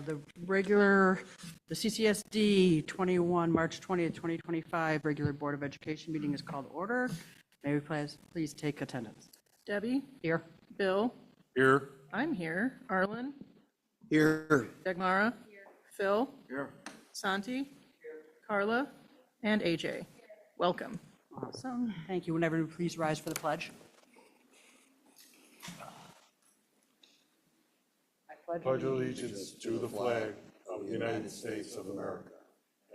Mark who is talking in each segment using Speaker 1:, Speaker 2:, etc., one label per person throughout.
Speaker 1: The CCSD 21, March 20th, 2025 regular Board of Education meeting is called to order. May we please take attendance?
Speaker 2: Debbie?
Speaker 1: Here.
Speaker 2: Bill?
Speaker 3: Here.
Speaker 2: I'm here. Arlen?
Speaker 3: Here.
Speaker 2: Dagmara? Here. Phil?
Speaker 3: Here.
Speaker 2: Santi? Here. Carla? And AJ. Welcome.
Speaker 1: Awesome. Thank you. Would everyone please rise for the pledge?
Speaker 3: Pledge allegiance to the flag of the United States of America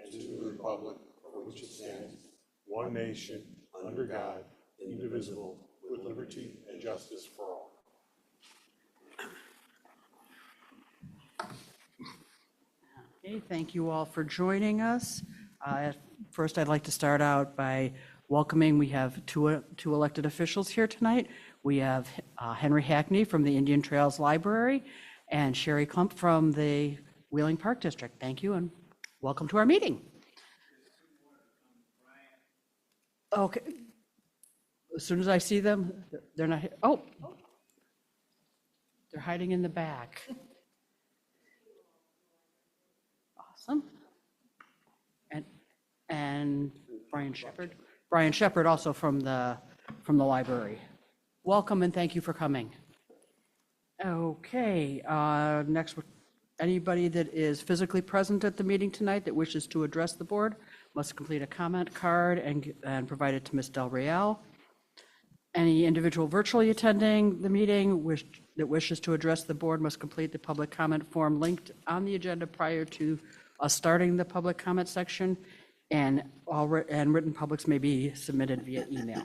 Speaker 3: and to the republic for which it stands, one nation, under God, indivisible, with liberty and justice for all.
Speaker 1: Okay, thank you all for joining us. First, I'd like to start out by welcoming, we have two elected officials here tonight. We have Henry Hackney from the Indian Trails Library and Sherry Klump from the Wheeling Park District. Thank you and welcome to our meeting. Okay. As soon as I see them, they're not here. Oh, they're hiding in the back. Awesome. And Brian Shepard. Brian Shepard also from the library. Welcome and thank you for coming. Okay, next, anybody that is physically present at the meeting tonight that wishes to address the board must complete a comment card and provide it to Ms. Del Real. Any individual virtually attending the meeting that wishes to address the board must complete the public comment form linked on the agenda prior to us starting the public comment section, and written publics may be submitted via email.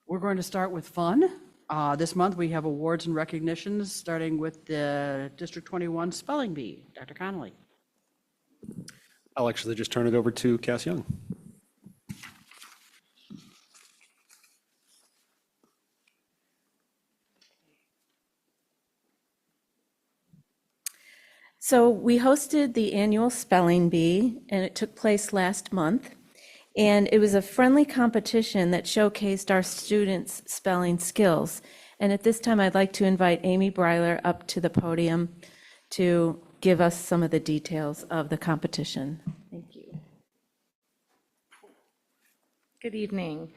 Speaker 1: We're going to start with fun. This month we have awards and recognitions, starting with the District 21 Spelling Bee. Dr. Connolly.
Speaker 4: I'll actually just turn it over to Cass Young.
Speaker 5: So we hosted the annual Spelling Bee, and it took place last month. And it was a friendly competition that showcased our students' spelling skills. And at this time, I'd like to invite Amy Breiler up to the podium to give us some of the details of the competition. Thank you.
Speaker 6: Good evening.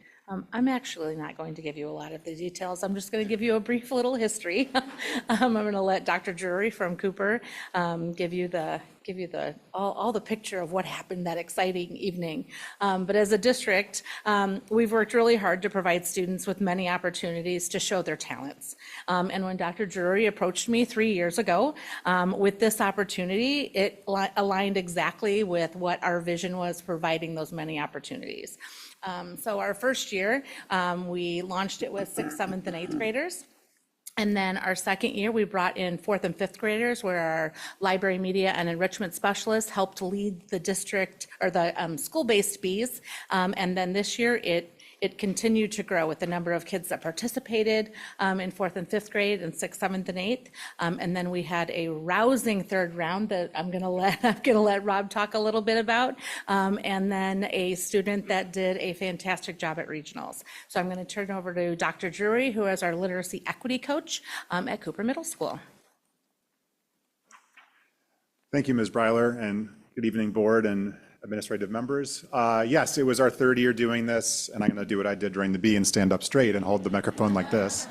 Speaker 6: I'm actually not going to give you a lot of the details. I'm just going to give you a brief little history. I'm going to let Dr. Drury from Cooper give you all the picture of what happened that exciting evening. But as a district, we've worked really hard to provide students with many opportunities to show their talents. And when Dr. Drury approached me 3 years ago with this opportunity, it aligned exactly with what our vision was, providing those many opportunities. So our first year, we launched it with 6th, 7th, and 8th graders. And then our second year, we brought in 4th and 5th graders, where our library media and enrichment specialists helped lead the district or the school-based bees. And then this year, it continued to grow with the number of kids that participated in 4th and 5th grade and 6th, 7th, and 8th. And then we had a rousing third round that I'm gonna let Rob talk a little bit about. And then a student that did a fantastic job at regionals. So I'm gonna turn over to Dr. Drury, who is our literacy equity coach at Cooper Middle School.
Speaker 7: Thank you, Ms. Breiler, and good evening, board and administrative members. Yes, it was our third year doing this, and I'm going to do what I did during the bee and stand up straight and hold the microphone like this.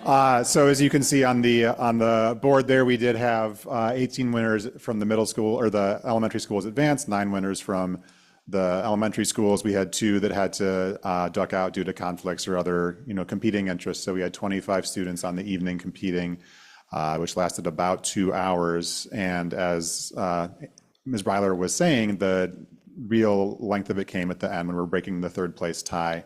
Speaker 7: So as you can see on the board there, we did have 18 winners from the middle school or the elementary schools advanced, 9 winners from the elementary schools. We had 2 that had to duck out due to conflicts or other competing interests. So we had 25 students on the evening competing, which lasted about 2 hours. And as Ms. Breiler was saying, the real length of it came at the end when we're breaking the 3rd place tie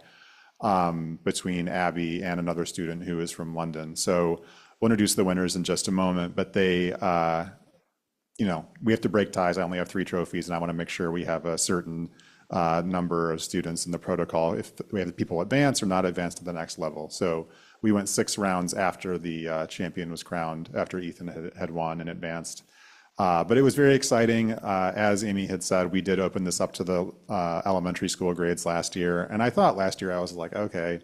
Speaker 7: between Abby and another student who is from London. So we'll introduce the winners in just a moment, but they, we have to break ties. I only have 3 trophies, and I want to make sure we have a certain number of students in the protocol if we have people advance or not advance to the next level. So we went 6 rounds after the champion was crowned, after Ethan had won and advanced. But it was very exciting. As Amy had said, we did open this up to the elementary school grades last year. And I thought last year, I was like, okay,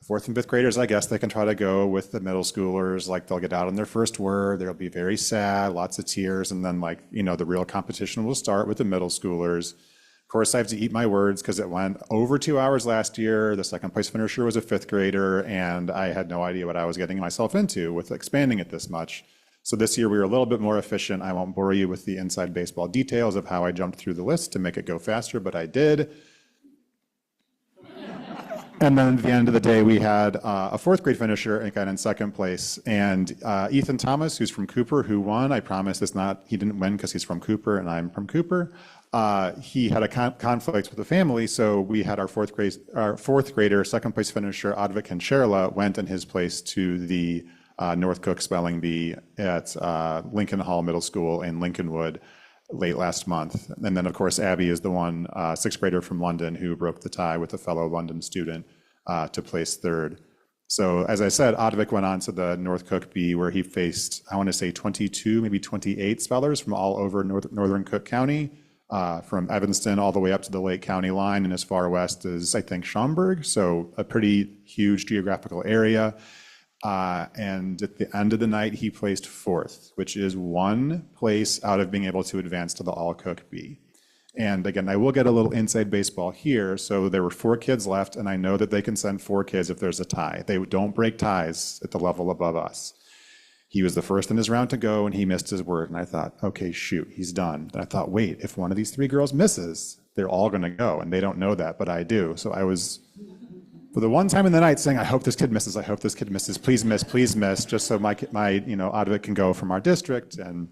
Speaker 7: fourth and fifth graders, I guess they can try to go with the middle schoolers, like they'll get out on their first word, they'll be very sad, lots of tears, and then like, the real competition will start with the middle schoolers. Of course, I have to eat my words because it went over 2 hours last year. The second place finisher was a fifth grader, and I had no idea what I was getting myself into with expanding it this much. So this year we were a little bit more efficient. I won't bore you with the inside baseball details of how I jumped through the list to make it go faster, but I did. And then at the end of the day, we had a fourth grade finisher and got in second place. And Ethan Thomas, who's from Cooper, who won. I promise he didn't win because he's from Cooper and I'm from Cooper. He had a conflict with the family, so we had our fourth grader, second place finisher, Advik and Sherla, went in his place to the North Cook Spelling Bee at Lincoln Hall Middle School in Lincolnwood late last month. And then, of course, Abby is the one sixth grader from London who broke the tie with a fellow London student to place third. So as I said, Advik went on to the North Cook Bee where he faced, I want to say 22, maybe 28 spellers from all over northern Cook County, from Evanston all the way up to the Lake County line, and as far west as, I think, Schaumburg. So a pretty huge geographical area. And at the end of the night, he placed fourth, which is one place out of being able to advance to the All-Cook Bee. And again, I will get a little inside baseball here. So there were 4 kids left, and I know that they can send 4 kids if there's a tie. They don't break ties at the level above us. He was the first in his round to go, and he missed his word. And I thought, okay, shoot, he's done. And I thought, wait, if one of these 3 girls misses, they're all going to go. And they don't know that, but I do. So I was, for the one time in the night, saying, I hope this kid misses. I hope this kid misses. Please miss, just so my Advik can go from our district. And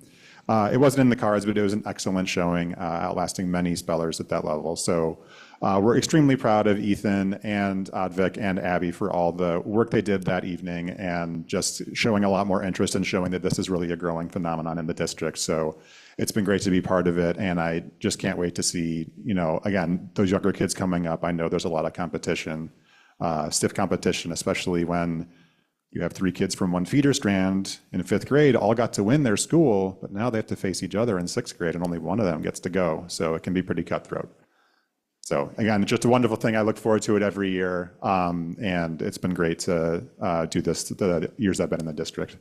Speaker 7: it wasn't in the cards, but it was an excellent showing, outlasting many spellers at that level. So we're extremely proud of Ethan and Advik and Abby for all the work they did that evening and just showing a lot more interest and showing that this is really a growing phenomenon in the district. So it's been great to be part of it. And I just can't wait to see, again, those younger kids coming up. I know there's a lot of competition, stiff competition, especially when you have 3 kids from one feeder strand in 5th grade, all got to win their school, but now they have to face each other in 6th grade and only one of them gets to go. So it can be pretty cutthroat. So again, it's just a wonderful thing. I look forward to it every year. And it's been great to do this the years I've been in the district.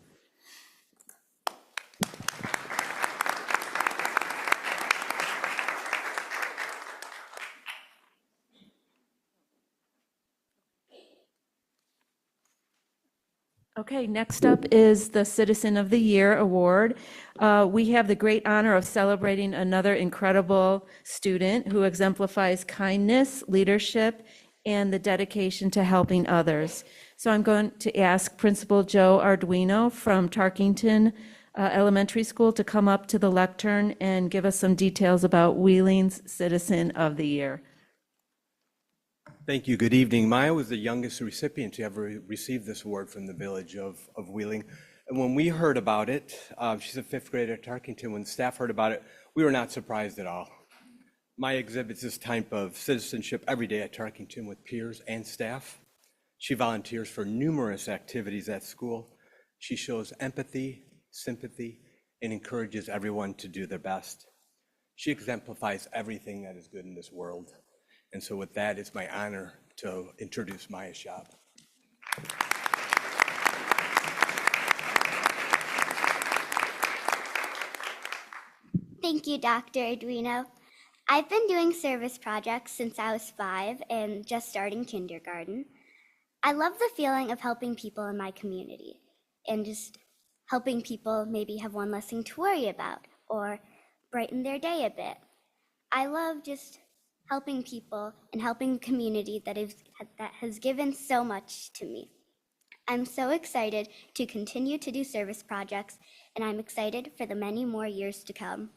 Speaker 5: Okay, next up is the Citizen of the Year Award. We have the great honor of celebrating another incredible student who exemplifies kindness, leadership, and the dedication to helping others. So I'm going to ask Principal Joe Arduino from Tarkington Elementary School to come up to the lectern and give us some details about Wheeling's Citizen of the Year.
Speaker 8: Thank you. Good evening. Maya was the youngest recipient to ever receive this award from the village of Wheeling. And when we heard about it, she's a 5th grader at Tarkington. When staff heard about it, we were not surprised at all. Maya exhibits this type of citizenship every day at Tarkington with peers and staff. She volunteers for numerous activities at school. She shows empathy, sympathy, and encourages everyone to do their best. She exemplifies everything that is good in this world. And so with that, it's my honor to introduce Maya Schaub.
Speaker 9: Thank you, Dr. Arduino. I've been doing service projects since I was 5 and just starting kindergarten. I love the feeling of helping people in my community and just helping people maybe have one less thing to worry about or brighten their day a bit. I love just helping people and helping the community that has given so much to me. I'm so excited to continue to do service projects, and I'm excited for the many more years to come.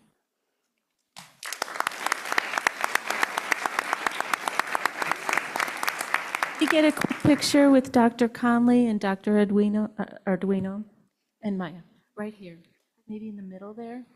Speaker 5: Can you get a quick picture with Dr. Conley and Dr. Arduino and Maya? Right here, maybe in the middle there.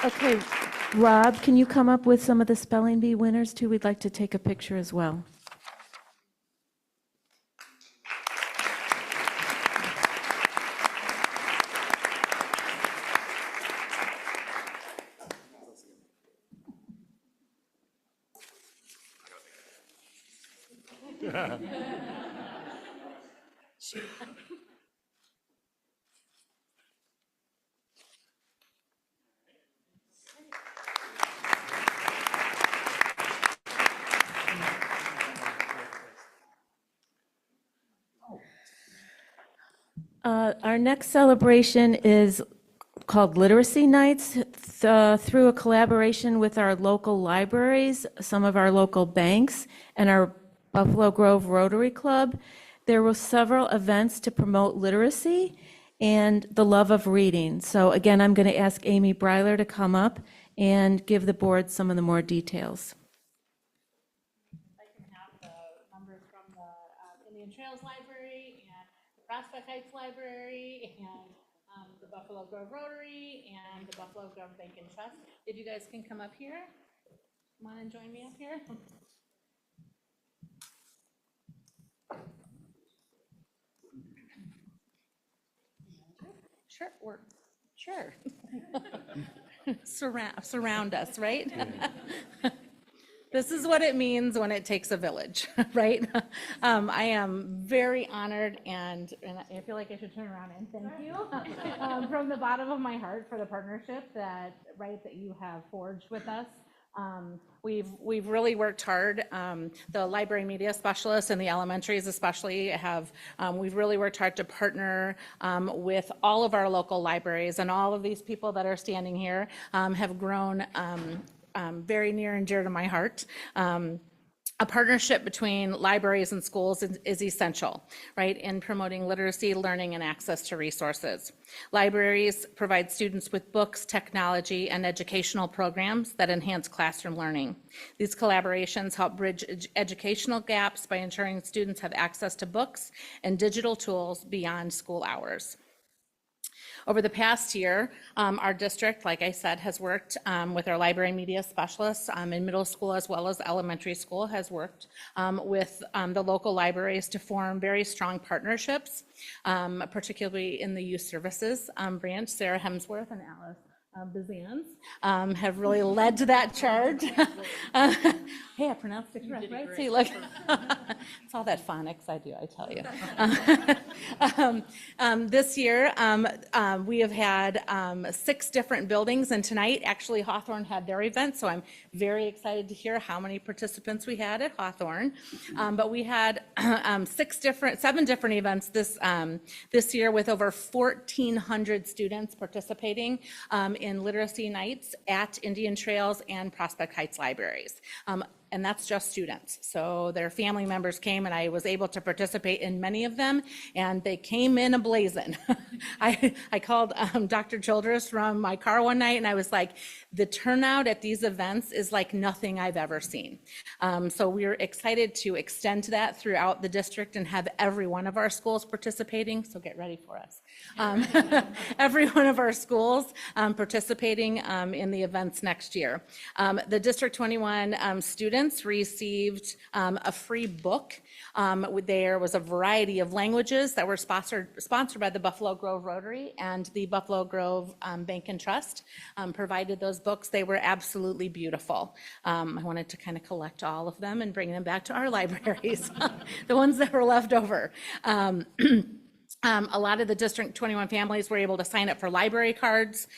Speaker 5: Okay, Rob, can you come up with some of the spelling bee winners too? We'd like to take a picture as well. Our next celebration is called Literacy Nights through a collaboration with our local libraries, some of our local banks, and our Buffalo Grove Rotary Club. There were several events to promote literacy and the love of reading. So again, I'm going to ask Amy Breiler to come up and give the board some of the more details.
Speaker 6: I can have the members from the Indian Trails Library and the Prospect Heights Library and the Buffalo Grove Rotary and the Buffalo Grove Bank and Trust. If you guys can come up here, come on and join me up here. Sure. Surround us, right? This is what it means when it takes a village, right? I am very honored and I feel like I should turn around and thank you from the bottom of my heart for the partnership that you have forged with us. We've really worked hard. The library media specialists and the elementaries especially we've really worked hard to partner with all of our local libraries, and all of these people that are standing here have grown very near and dear to my heart. A partnership between libraries and schools is essential, right, in promoting literacy, learning, and access to resources. Libraries provide students with books, technology, and educational programs that enhance classroom learning. These collaborations help bridge educational gaps by ensuring students have access to books and digital tools beyond school hours. Over the past year, our district, like I said, has worked with our library media specialists in middle school as well as elementary school, has worked with the local libraries to form very strong partnerships, particularly in the youth services branch. Sarah Hemsworth and Alice Bazans have really led to that charge. Hey, I pronounced it correct, right? See, look, it's all that phonics I do, I tell you. This year, we have had 6 different buildings, and tonight, actually, Hawthorne had their event, so I'm very excited to hear how many participants we had at Hawthorne. But we had 7 different events this year with over 1,400 students participating in literacy nights at Indian Trails and Prospect Heights libraries. And that's just students. So their family members came, and I was able to participate in many of them, and they came in ablazing. I called Dr. Childress from my car one night, and I was like, the turnout at these events is like nothing I've ever seen. So we're excited to extend that throughout the district and have every one of our schools participating, so get ready for us. Every one of our schools participating in the events next year. The District 21 students received a free book. There was a variety of languages that were sponsored by the Buffalo Grove Rotary, and the Buffalo Grove Bank and Trust provided those books. They were absolutely beautiful. I wanted to kind of collect all of them and bring them back to our libraries, the ones that were left over. A lot of the District 21 families were able to sign up for library cards.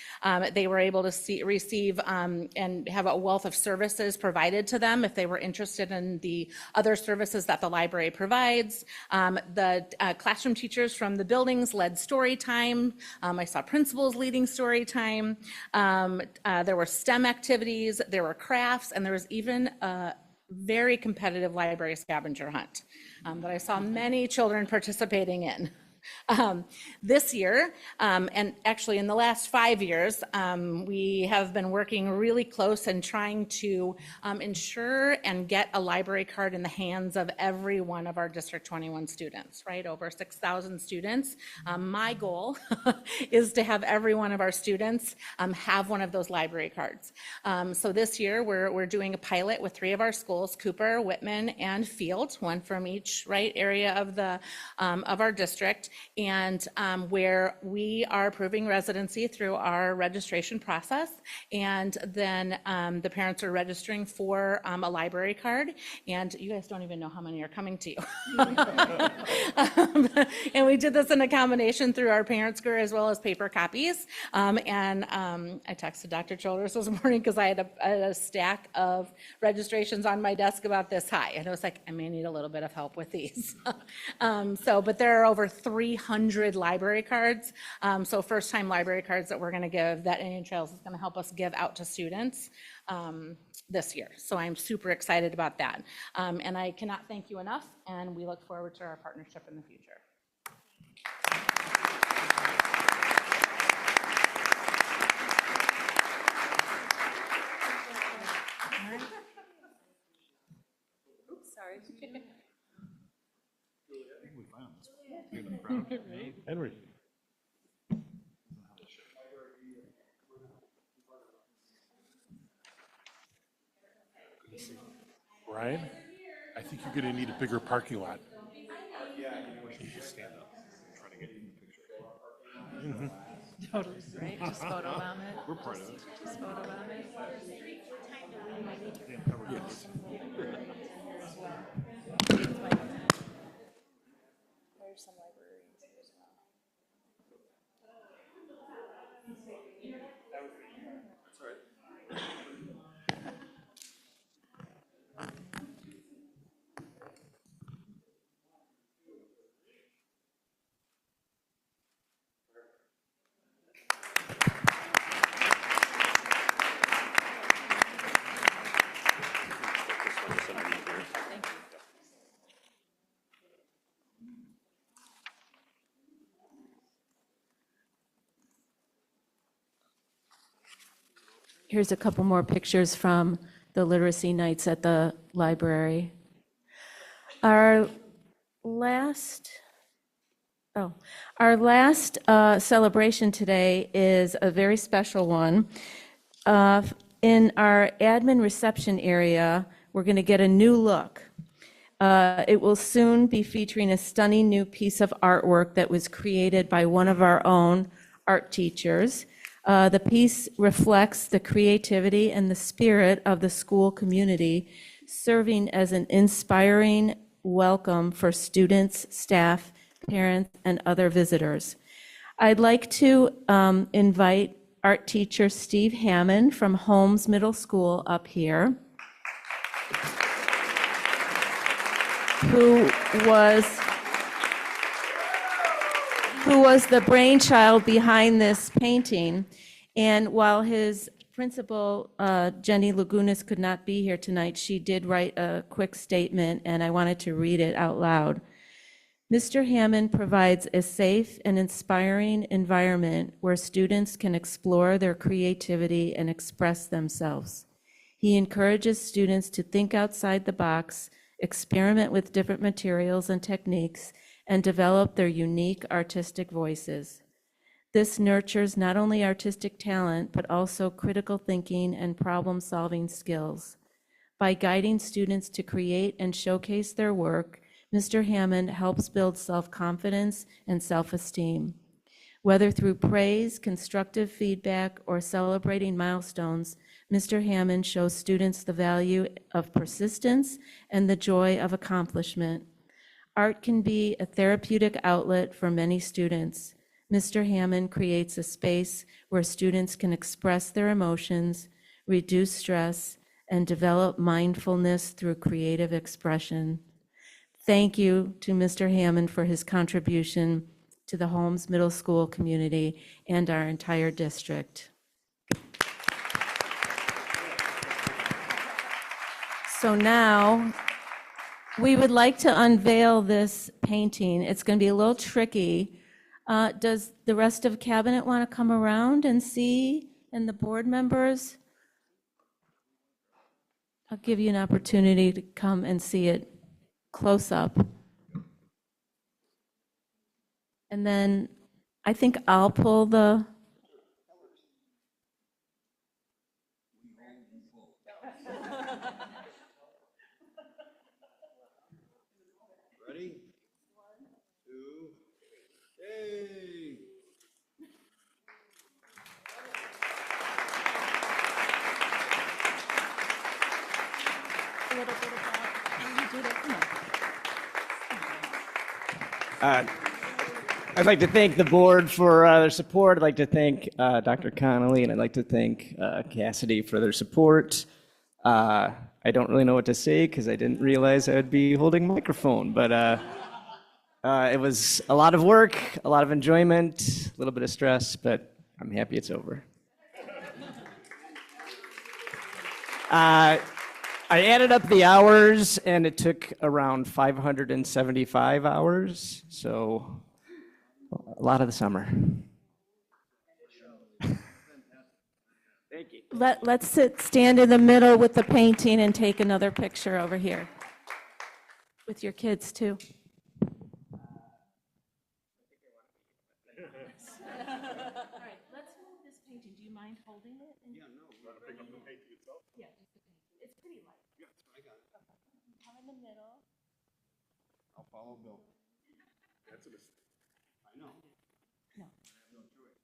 Speaker 6: They were able to receive and have a wealth of services provided to them if they were interested in the other services that the library provides. The classroom teachers from the buildings led story time. I saw principals leading story time. There were STEM activities, there were crafts, and there was even a very competitive library scavenger hunt that I saw many children participating in. This year, and actually in the last 5 years, we have been working really close and trying to ensure and get a library card in the hands of every one of our District 21 students, right? Over 6,000 students. My goal is to have every one of our students have one of those library cards. So this year, we're doing a pilot with 3 of our schools, Cooper, Whitman, and Field, one from each area of our district, and where we are approving residency through our registration process, and then the parents are registering for a library card, and you guys don't even know how many are coming to you. And we did this in a combination through our parents' group as well as paper copies. And I texted Dr. Childers this morning because I had a stack of registrations on my desk about this high, and I was like, I may need a little bit of help with these. But there are over 300 library cards. So first-time library cards that we're going to give, that Indian Trails is going to help us give out to students this year. So I'm super excited about that. And I cannot thank you enough, and we look forward to our partnership in the future.
Speaker 3: Henry. Ryan, I think you're going to need a bigger parking lot. Stand up. Try to get you in the picture.
Speaker 2: Totally, right? Just photobomb it.
Speaker 3: We're part of it.
Speaker 2: Just photobomb it.
Speaker 3: Yes.
Speaker 6: There's some libraries as well.
Speaker 5: Here's a couple more pictures from the literacy nights at the library. Our last celebration today is a very special one. In our admin reception area, we're going to get a new look. It will soon be featuring a stunning new piece of artwork that was created by one of our own art teachers. The piece reflects the creativity and the spirit of the school community, serving as an inspiring welcome for students, staff, parents, and other visitors. I'd like to invite art teacher Steve Hammond from Holmes Middle School up here, who was the brainchild behind this painting. And while his principal, Jenny Lagunas, could not be here tonight, she did write a quick statement, and I wanted to read it out loud. Mr. Hammond provides a safe and inspiring environment where students can explore their creativity and express themselves. He encourages students to think outside the box, experiment with different materials and techniques, and develop their unique artistic voices. This nurtures not only artistic talent, but also critical thinking and problem-solving skills. By guiding students to create and showcase their work, Mr. Hammond helps build self-confidence and self-esteem. Whether through praise, constructive feedback, or celebrating milestones, Mr. Hammond shows students the value of persistence and the joy of accomplishment. Art can be a therapeutic outlet for many students. Mr. Hammond creates a space where students can express their emotions, reduce stress, and develop mindfulness through creative expression. Thank you to Mr. Hammond for his contribution to the Holmes Middle School community and our entire district. So now, we would like to unveil this painting. It's going to be a little tricky. Does the rest of cabinet want to come around and see, and the board members? I'll give you an opportunity to come and see it close up. And then I think I'll pull the.
Speaker 8: Ready? 1, 2, yay!
Speaker 5: A little bit about how you did it. Come on.
Speaker 10: I'd like to thank the board for their support. I'd like to thank Dr. Connolly, and I'd like to thank Cassidy for their support. I don't really know what to say because I didn't realize I would be holding a microphone, but it was a lot of work, a lot of enjoyment, a little bit of stress, but I'm happy it's over. I added up the hours, and it took around 575 hours, so a lot of the summer. Thank you.
Speaker 5: Let's stand in the middle with the painting and take another picture over here with your kids too. All right, let's move this painting. Do you mind holding it? Yeah, no. You want to pick up the painting itself? Yeah, just the painting. It's pretty light. Yeah, I got it. Okay. Come in the middle.
Speaker 3: I'll follow Bill. That's a mistake. I know.
Speaker 5: No.
Speaker 3: I have no choice.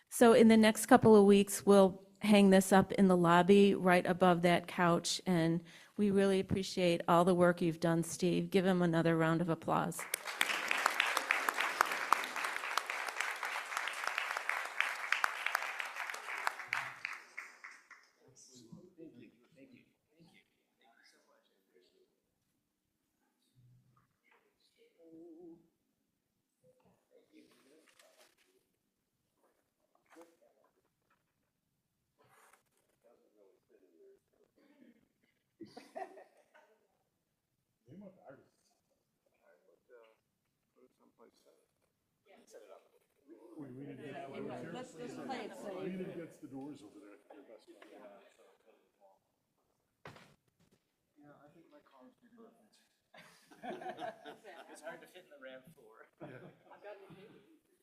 Speaker 5: So in the next couple of weeks, we'll hang this up in the lobby right above that couch, and we really appreciate all the work you've done, Steve. Give him another round of applause.
Speaker 3: Lean against the doors over there. Your best friend.
Speaker 10: Yeah, I think my car is big enough. It's hard to fit in the RAV4. I've got new paper. Thank you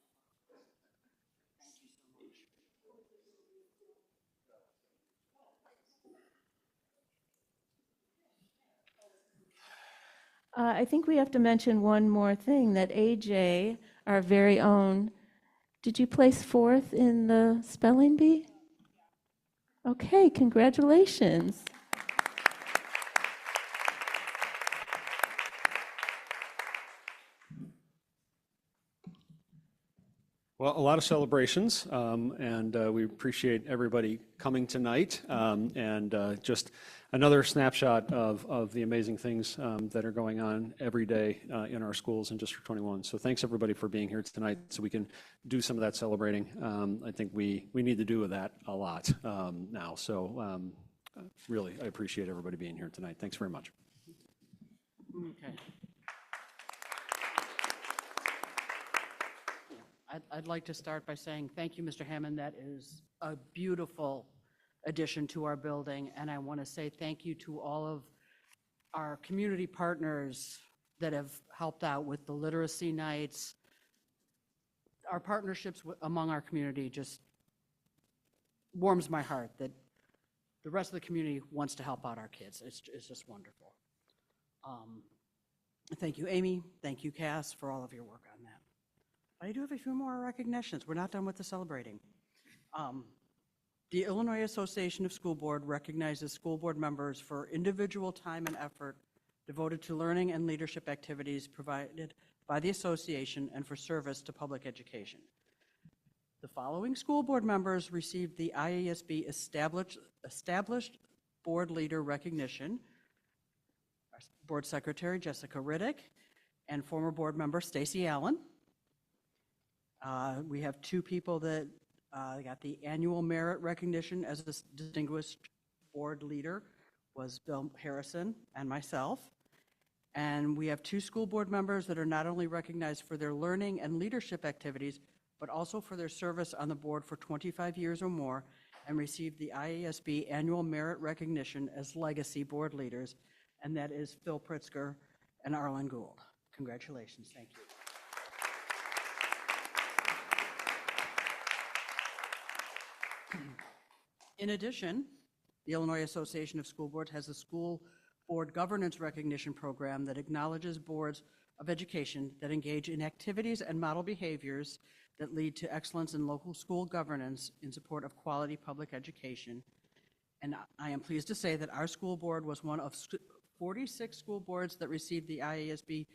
Speaker 10: so much.
Speaker 5: I think we have to mention one more thing, that AJ, our very own, did you place 4th in the spelling bee? Okay, congratulations.
Speaker 4: Well, a lot of celebrations, and we appreciate everybody coming tonight, and just another snapshot of the amazing things that are going on every day in our schools in District 21. So thanks, everybody, for being here tonight so we can do some of that celebrating. I think we need to do that a lot now. So really, I appreciate everybody being here tonight. Thanks very much.
Speaker 1: Okay. I'd like to start by saying thank you, Mr. Hammond. That is a beautiful addition to our building. And I want to say thank you to all of our community partners that have helped out with the literacy nights. Our partnerships among our community just warms my heart that the rest of the community wants to help out our kids. It's just wonderful. Thank you, Amy. Thank you, Cass, for all of your work on that. But I do have a few more recognitions. We're not done with the celebrating. The Illinois Association of School Board recognizes school board members for individual time and effort devoted to learning and leadership activities provided by the association and for service to public education. The following school board members received the IASB Established Board Leader Recognition: our Board Secretary Jessica Riddick and former board member Stacy Allen. We have two people that got the annual merit recognition as a distinguished board leader, was Bill Harrison and myself. And we have two school board members that are not only recognized for their learning and leadership activities, but also for their service on the board for 25 years or more, and received the IASB annual merit recognition as legacy board leaders, and that is Phil Pritzker and Arlen Gould. Congratulations, thank you. In addition, the Illinois Association of School Boards has a school board governance recognition program that acknowledges boards of education that engage in activities and model behaviors that lead to excellence in local school governance in support of quality public education. And I am pleased to say that our school board was one of 46 school boards that received the IASB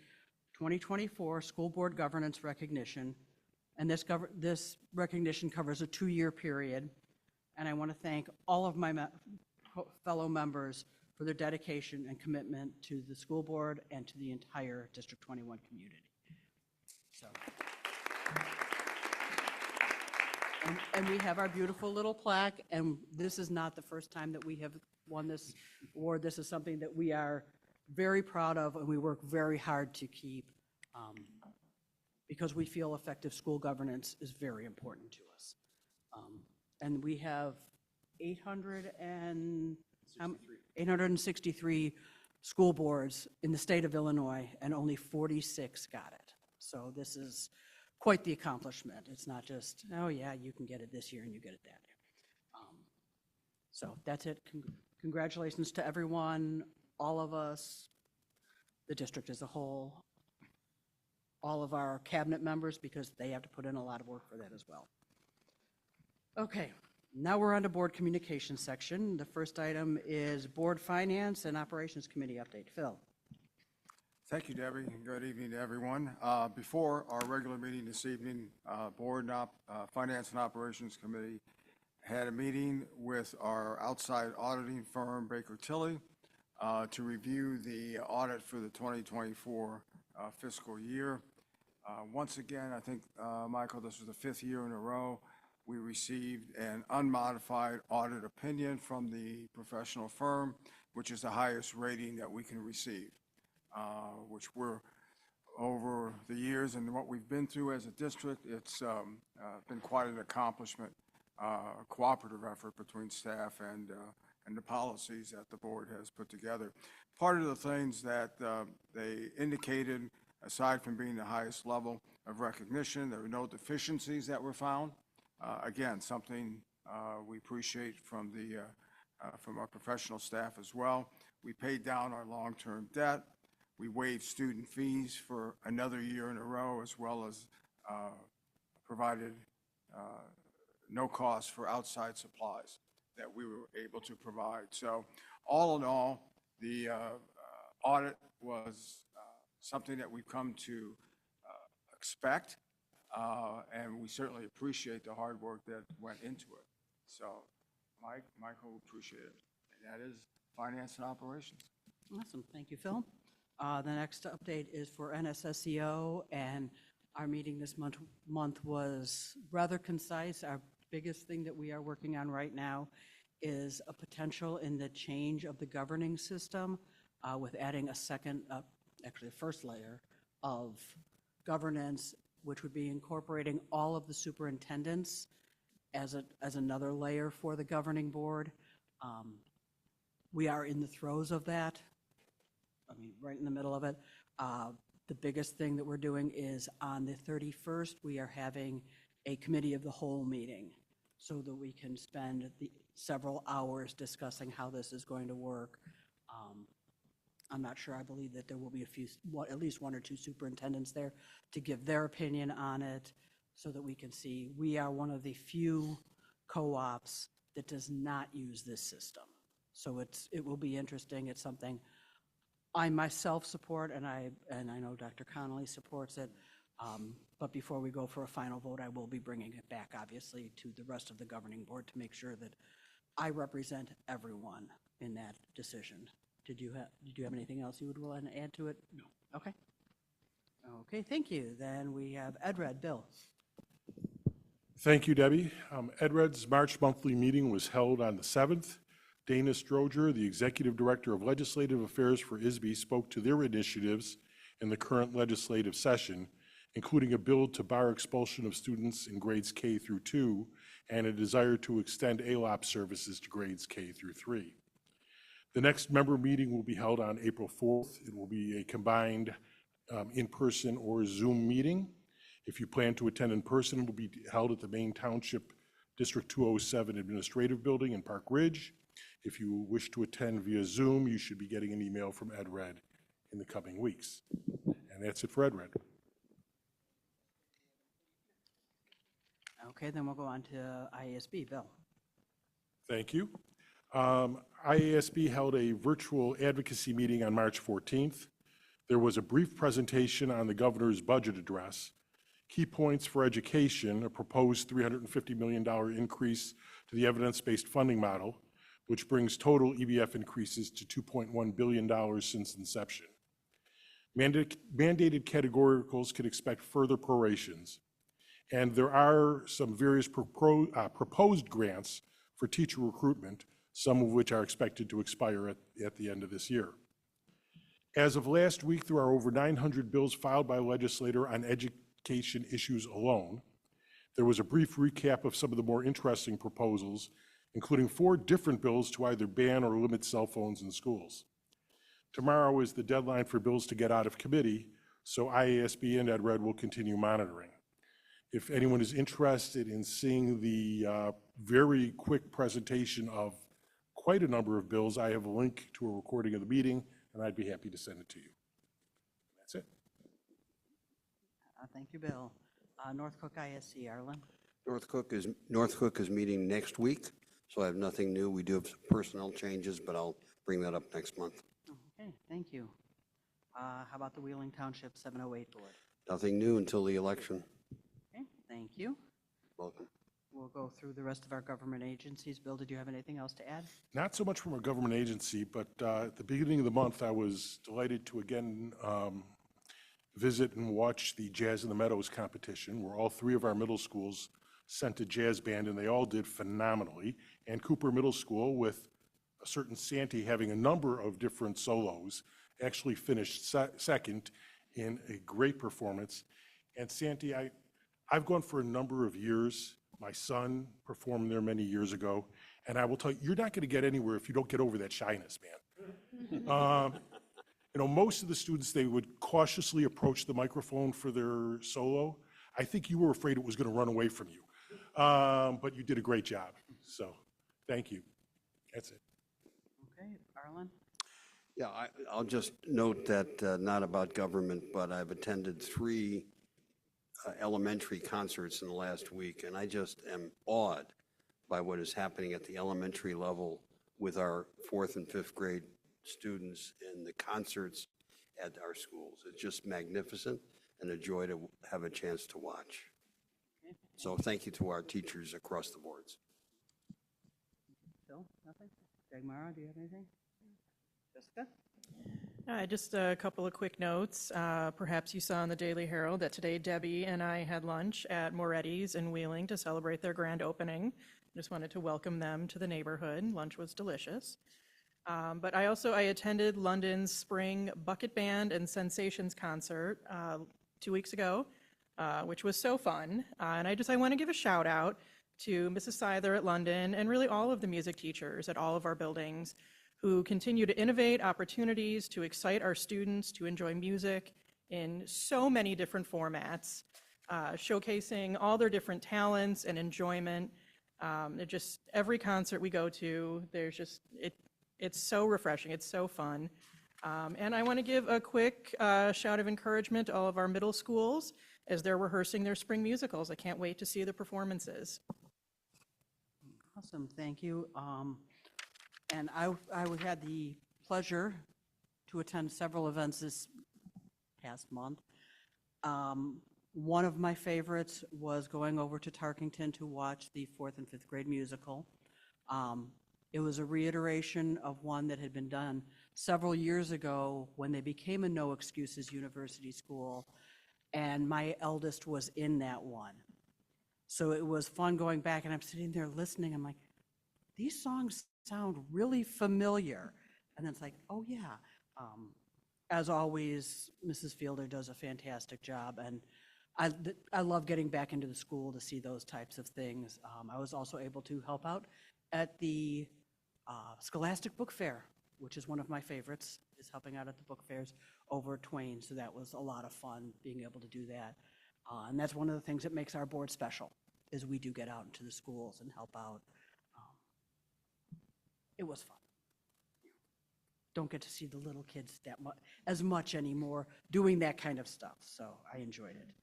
Speaker 1: 2024 School Board Governance Recognition. And this recognition covers a 2-year period. And I want to thank all of my fellow members for their dedication and commitment to the school board and to the entire District 21 community. So, and we have our beautiful little plaque, and this is not the first time that we have won this award. This is something that we are very proud of, and we work very hard to keep, because we feel effective school governance is very important to us. And we have 863 school boards in the state of Illinois, and only 46 got it. So this is quite the accomplishment. It's not just, oh yeah, you can get it this year and you get it that year. So that's it. Congratulations to everyone, all of us, the district as a whole, all of our cabinet members, because they have to put in a lot of work for that as well. Okay, now we're on to board communications section. The first item is Board Finance and Operations Committee update. Phil.
Speaker 11: Thank you, Debbie, and good evening to everyone. Before our regular meeting this evening, Finance and Operations Committee had a meeting with our outside auditing firm, Baker Tilly, to review the audit for the 2024 fiscal year. Once again, I think, Michael, this was the 5th year in a row we received an unmodified audit opinion from the professional firm, which is the highest rating that we can receive, which we're over the years and what we've been through as a district. It's been quite an accomplishment, a cooperative effort between staff and the policies that the board has put together. Part of the things that they indicated, aside from being the highest level of recognition, there were no deficiencies that were found. Again, something we appreciate from our professional staff as well. We paid down our long-term debt. We waived student fees for another year in a row, as well as provided no cost for outside supplies that we were able to provide. So all in all, the audit was something that we've come to expect. And we certainly appreciate the hard work that went into it. So, Michael, appreciate it. And that is finance and operations.
Speaker 1: Awesome, thank you, Phil. The next update is for NSSEO, and our meeting this month was rather concise. Our biggest thing that we are working on right now is a potential in the change of the governing system with adding a second, actually the first layer of governance, which would be incorporating all of the superintendents as another layer for the governing board. We are in the throes of that. I mean, right in the middle of it. The biggest thing that we're doing is on the 31st, we are having a committee of the whole meeting so that we can spend several hours discussing how this is going to work. I'm not sure, I believe that there will be at least one or two superintendents there to give their opinion on it so that we can see. We are one of the few co-ops that does not use this system. So it will be interesting. It's something I myself support, and I know Dr. Connolly supports it. But before we go for a final vote, I will be bringing it back, obviously, to the rest of the governing board to make sure that I represent everyone in that decision. Did you have anything else you would want to add to it? No. Okay. Okay, thank you. Then we have Ed Red, Bill.
Speaker 3: Thank you, Debbie. EdRed's March monthly meeting was held on the 7th. Dana Stroger, the Executive Director of Legislative Affairs for ISB, spoke to their initiatives in the current legislative session, including a bill to bar expulsion of students in grades K through 2 and a desire to extend ALOP services to grades K through 3. The next member meeting will be held on April 4th. It will be a combined in-person or Zoom meeting. If you plan to attend in person, it will be held at the Main Township District 207 Administrative Building in Park Ridge. If you wish to attend via Zoom, you should be getting an email from EdRed in the coming weeks. And that's it for EdRed.
Speaker 1: Okay, then we'll go on to IASB, Bill.
Speaker 3: Thank you. IASB held a virtual advocacy meeting on March 14th. There was a brief presentation on the governor's budget address. Key points for education: a proposed $350 million increase to the evidence-based funding model, which brings total EBF increases to $2.1 billion since inception. Mandated categoricals can expect further prorations. And there are some various proposed grants for teacher recruitment, some of which are expected to expire at the end of this year. As of last week, there are over 900 bills filed by a legislator on education issues alone. There was a brief recap of some of the more interesting proposals, including 4 different bills to either ban or limit cell phones in schools. Tomorrow is the deadline for bills to get out of committee, so IASB and EdRed will continue monitoring. If anyone is interested in seeing the very quick presentation of quite a number of bills, I have a link to a recording of the meeting, and I'd be happy to send it to you. That's it.
Speaker 1: Thank you, Bill. North Cook ISC, Arlen.
Speaker 12: North Cook is meeting next week, so I have nothing new. We do have some personnel changes, but I'll bring that up next month.
Speaker 1: Okay, thank you. How about the Wheeling Township 708 Board?
Speaker 12: Nothing new until the election.
Speaker 1: Okay, thank you.
Speaker 12: Welcome.
Speaker 1: We'll go through the rest of our government agencies. Bill, did you have anything else to add?
Speaker 3: Not so much from a government agency, but at the beginning of the month, I was delighted to again visit and watch the Jazz in the Meadows competition, where all 3 of our middle schools sent a jazz band, and they all did phenomenally. And Cooper Middle School, with a certain Santee having a number of different solos, actually finished second in a great performance. And Santee, I've gone for a number of years. My son performed there many years ago, and I will tell you, you're not going to get anywhere if you don't get over that shyness, man. You know, most of the students, they would cautiously approach the microphone for their solo. I think you were afraid it was going to run away from you, but you did a great job. So, thank you. That's it.
Speaker 1: Okay, Arlen?
Speaker 12: Yeah, I'll just note that, not about government, but I've attended 3 elementary concerts in the last week, and I just am awed by what is happening at the elementary level with our 4th and 5th grade students in the concerts at our schools. It's just magnificent and a joy to have a chance to watch. So thank you to our teachers across the boards.
Speaker 1: Bill, nothing? Dagmara, do you have anything? Jessica?
Speaker 2: Just a couple of quick notes. Perhaps you saw in the Daily Herald that today Debbie and I had lunch at Moretti's in Wheeling to celebrate their grand opening. Just wanted to welcome them to the neighborhood. Lunch was delicious. But I attended London's Spring Bucket Band and Sensations concert 2 weeks ago, which was so fun. And I want to give a shout out to Mrs. Seither at London and really all of the music teachers at all of our buildings who continue to innovate opportunities to excite our students to enjoy music in so many different formats, showcasing all their different talents and enjoyment. Every concert we go to, it's so refreshing, it's so fun. And I want to give a quick shout of encouragement to all of our middle schools as they're rehearsing their spring musicals. I can't wait to see the performances.
Speaker 1: Awesome, thank you. And I had the pleasure to attend several events this past month. One of my favorites was going over to Tarkington to watch the 4th and 5th grade musical. It was a reiteration of one that had been done several years ago when they became a no excuses university school, and my eldest was in that one. So it was fun going back, and I'm sitting there listening. I'm like, these songs sound really familiar. And then it's like, oh yeah. As always, Mrs. Fielder does a fantastic job, and I love getting back into the school to see those types of things. I was also able to help out at the Scholastic Book Fair, which is one of my favorites, is helping out at the book fairs over at Twain. So that was a lot of fun being able to do that. And that's one of the things that makes our board special, is we do get out into the schools and help out. It was fun. Don't get to see the little kids as much anymore doing that kind of stuff, so I enjoyed it.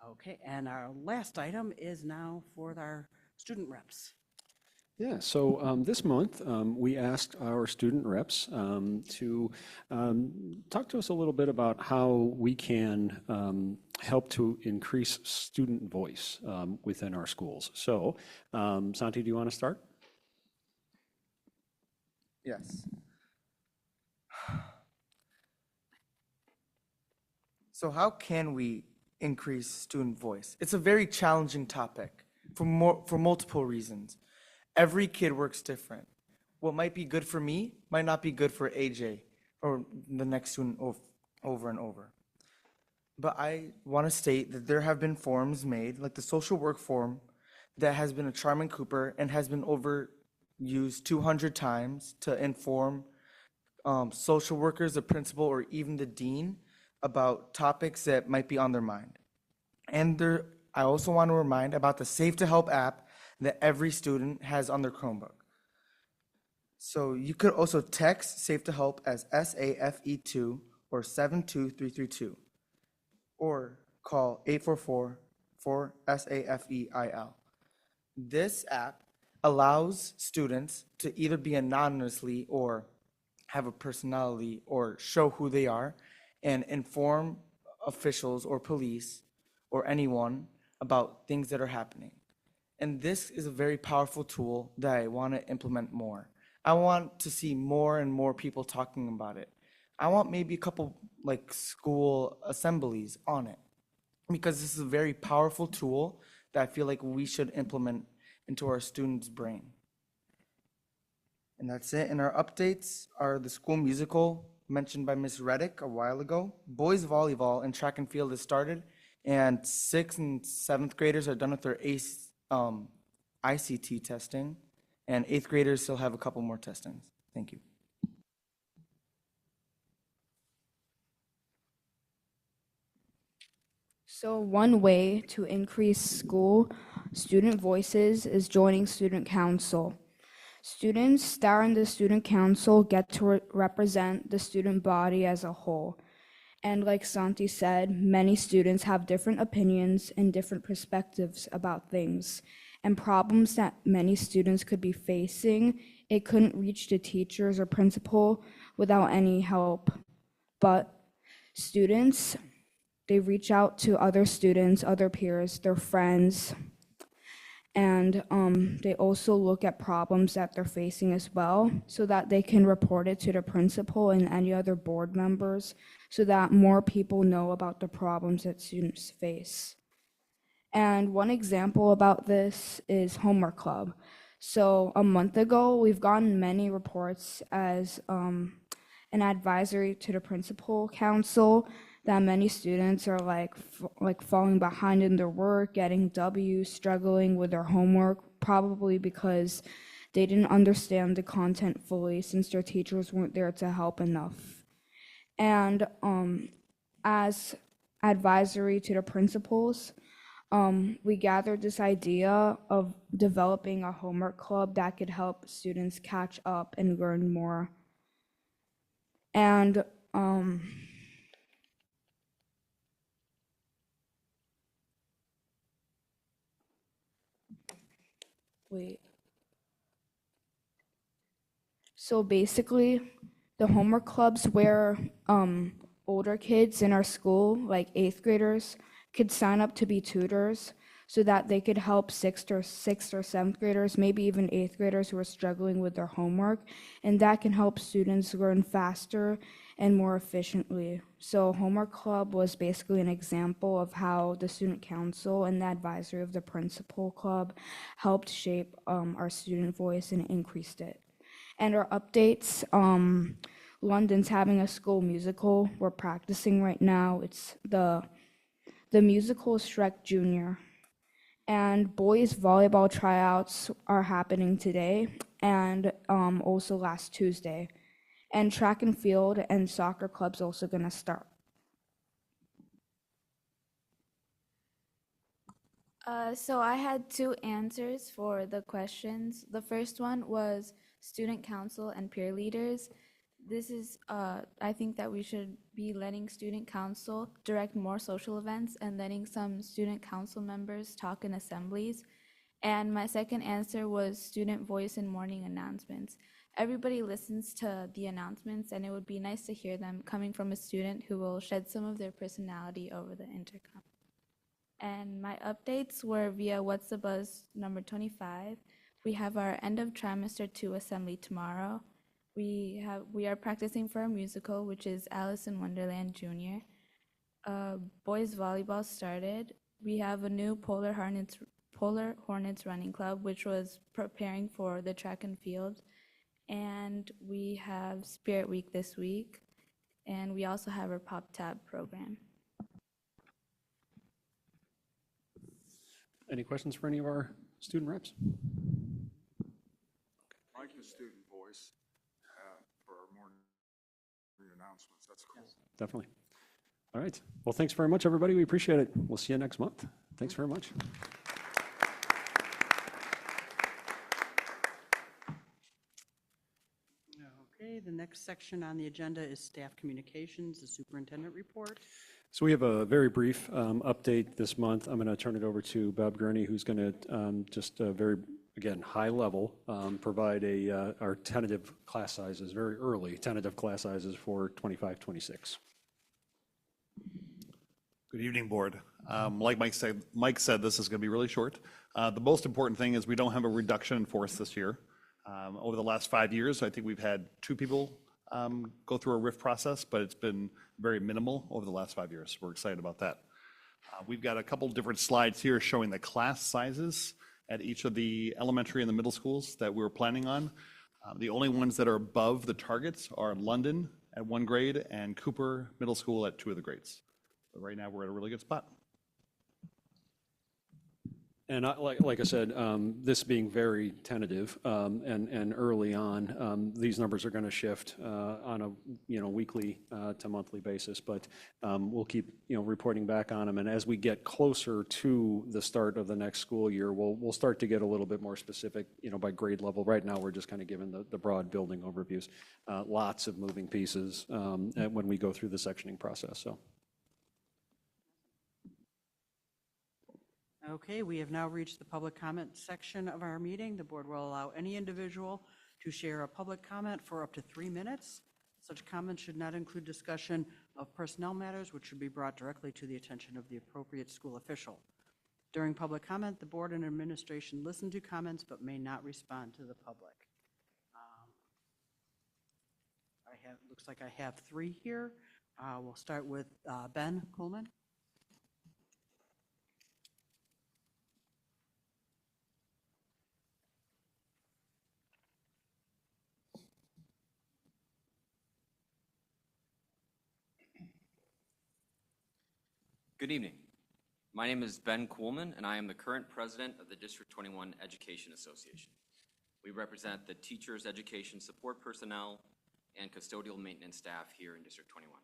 Speaker 1: Okay, and our last item is now for our student reps.
Speaker 4: Yeah, so this month, we asked our student reps to talk to us a little bit about how we can help to increase student voice within our schools. So, Santi, do you want to start?
Speaker 13: Yes. So how can we increase student voice? It's a very challenging topic for multiple reasons. Every kid works different. What might be good for me might not be good for AJ or the next student over and over. But I want to state that there have been forums made, like the social work forum, that has been a Charmin Cooper and has been overused 200 times to inform social workers, the principal, or even the dean about topics that might be on their mind. And I also want to remind about the Safe to Help app that every student has on their Chromebook. So you could also text Safe to Help as SAFE2 or 72332, or call 844-4SAFEIL. This app allows students to either be anonymously or have a personality or show who they are and inform officials or police or anyone about things that are happening. And this is a very powerful tool that I want to implement more. I want to see more and more people talking about it. I want maybe a couple like school assemblies on it, because this is a very powerful tool that I feel like we should implement into our students' brain. And that's it. And our updates are the school musical mentioned by Ms. Reddick a while ago. Boys volleyball and track and field has started, and 6th and 7th graders are done with their ICT testing, and 8th graders still have a couple more testings. Thank you.
Speaker 14: So one way to increase school student voices is joining student council. Students that are in the student council get to represent the student body as a whole. And like Santi said, many students have different opinions and different perspectives about things. And problems that many students could be facing, it couldn't reach the teachers or principal without any help. But students, they reach out to other students, other peers, their friends, and they also look at problems that they're facing as well, so that they can report it to the principal and any other board members, so that more people know about the problems that students face. And one example about this is Homework Club. So a month ago, we've gotten many reports as an advisory to the principal council that many students are like falling behind in their work, getting W's, struggling with their homework, probably because they didn't understand the content fully since their teachers weren't there to help enough. And as advisory to the principals, we gathered this idea of developing a homework club that could help students catch up and learn more. And Um, wait. So basically, the homework clubs where older kids in our school, like eighth graders, could sign up to be tutors so that they could help sixth or seventh graders, maybe even eighth graders who are struggling with their homework, and that can help students learn faster and more efficiently. So homework club was basically an example of how the student council and the advisory of the principal club helped shape our student voice and increased it. And our updates, London's having a school musical. We're practicing right now. It's the musical is Shrek Jr. And boys volleyball tryouts are happening today and also last Tuesday. And track and field and soccer club's also gonna start.
Speaker 15: So I had two answers for the questions. The first one was student council and peer leaders. This is, I think that we should be letting student council direct more social events and letting some student council members talk in assemblies. And my second answer was student voice in morning announcements. Everybody listens to the announcements, and it would be nice to hear them coming from a student who will shed some of their personality over the intercom. And my updates were via What's the Buzz number 25. We have our end of trimester 2 assembly tomorrow. We are practicing for a musical, which is Alice in Wonderland Junior. Boys volleyball started. We have a new Polar Hornets running club, which was preparing for the track and field. And we have Spirit Week this week. And we also have our Pop Tab program.
Speaker 4: Any questions for any of our student reps?
Speaker 11: I like the student voice for our morning announcements. That's cool.
Speaker 4: Definitely. All right. Well, thanks very much, everybody. We appreciate it. We'll see you next month. Thanks very much.
Speaker 1: Okay, the next section on the agenda is staff communications, the superintendent report.
Speaker 4: So we have a very brief update this month. I'm going to turn it over to Bob Gurney, who's going to just very, again, high level, provide our tentative class sizes, very early tentative class sizes for 25-26.
Speaker 16: Good evening, board. Like Mike said, this is going to be really short. The most important thing is we don't have a reduction in force this year. Over the last 5 years, I think we've had 2 people go through a RIF process, but it's been very minimal over the last 5 years. We're excited about that. We've got a couple different slides here showing the class sizes at each of the elementary and the middle schools that we're planning on. The only ones that are above the targets are London at 1 grade and Cooper Middle School at 2 of the grades. But right now, we're at a really good spot.
Speaker 4: And like I said, this being very tentative and early on, these numbers are going to shift on a weekly to monthly basis, but we'll keep reporting back on them. And as we get closer to the start of the next school year, we'll start to get a little bit more specific, by grade level. Right now, we're just kind of giving the broad building overviews. Lots of moving pieces when we go through the sectioning process. So.
Speaker 1: Okay, we have now reached the public comment section of our meeting. The board will allow any individual to share a public comment for up to 3 minutes. Such comments should not include discussion of personnel matters, which should be brought directly to the attention of the appropriate school official. During public comment, the board and administration listen to comments but may not respond to the public. Looks like I have 3 here. We'll start with Ben Coleman.
Speaker 17: Good evening. My name is Ben Kuhlman, and I am the current president of the District 21 Education Association. We represent the teachers, education support personnel, and custodial maintenance staff here in District 21.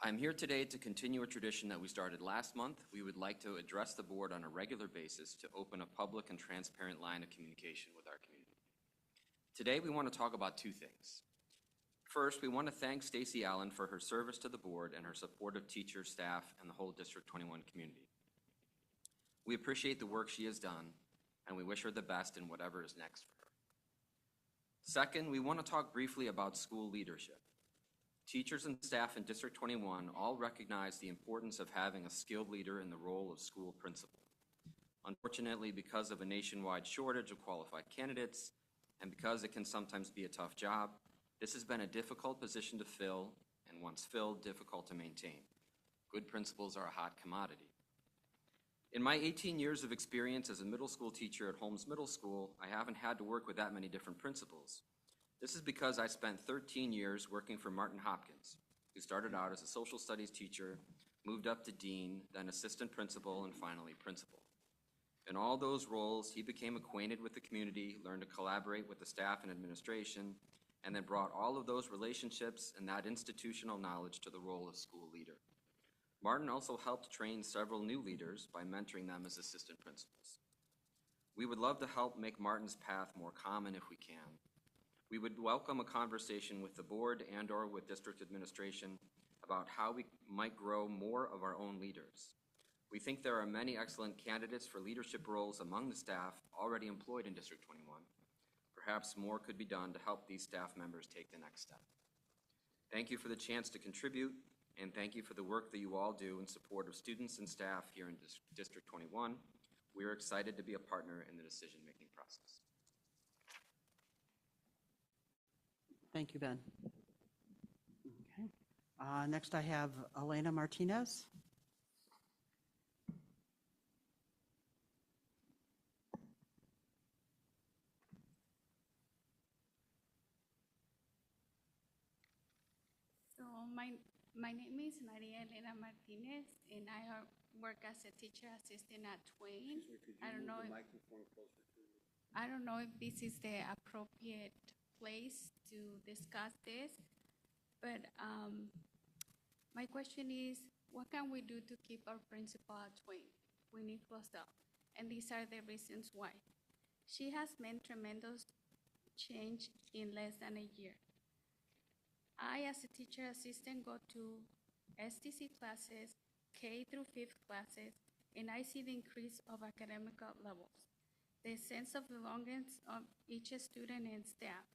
Speaker 17: I'm here today to continue a tradition that we started last month. We would like to address the board on a regular basis to open a public and transparent line of communication with our community. Today, we want to talk about 2 things. First, we want to thank Stacy Allen for her service to the board and her support of teachers, staff, and the whole District 21 community. We appreciate the work she has done, and we wish her the best in whatever is next for her. Second, we want to talk briefly about school leadership. Teachers and staff in District 21 all recognize the importance of having a skilled leader in the role of school principal. Unfortunately, because of a nationwide shortage of qualified candidates, and because it can sometimes be a tough job, this has been a difficult position to fill, and once filled, difficult to maintain. Good principals are a hot commodity. In my 18 years of experience as a middle school teacher at Holmes Middle School, I haven't had to work with that many different principals. This is because I spent 13 years working for Martin Hopkins, who started out as a social studies teacher, moved up to dean, then assistant principal, and finally principal. In all those roles, he became acquainted with the community, learned to collaborate with the staff and administration, and then brought all of those relationships and that institutional knowledge to the role of school leader. Martin also helped train several new leaders by mentoring them as assistant principals. We would love to help make Martin's path more common if we can. We would welcome a conversation with the board and/or with district administration about how we might grow more of our own leaders. We think there are many excellent candidates for leadership roles among the staff already employed in District 21. Perhaps more could be done to help these staff members take the next step. Thank you for the chance to contribute, and thank you for the work that you all do in support of students and staff here in District 21. We are excited to be a partner in the decision-making process.
Speaker 1: Thank you, Ben. Okay. Next, I have Elena Martinez.
Speaker 18: So my name is Maria Elena Martinez, and I work as a teacher assistant at Twain. I don't know if this is the appropriate place to discuss this, but my question is, what can we do to keep our principal at Twain? We need closed up, and these are the reasons why. She has made tremendous change in less than a year. I, as a teacher assistant, go to STC classes, K through 5th classes, and I see the increase of academic levels, the sense of belonging of each student and staff.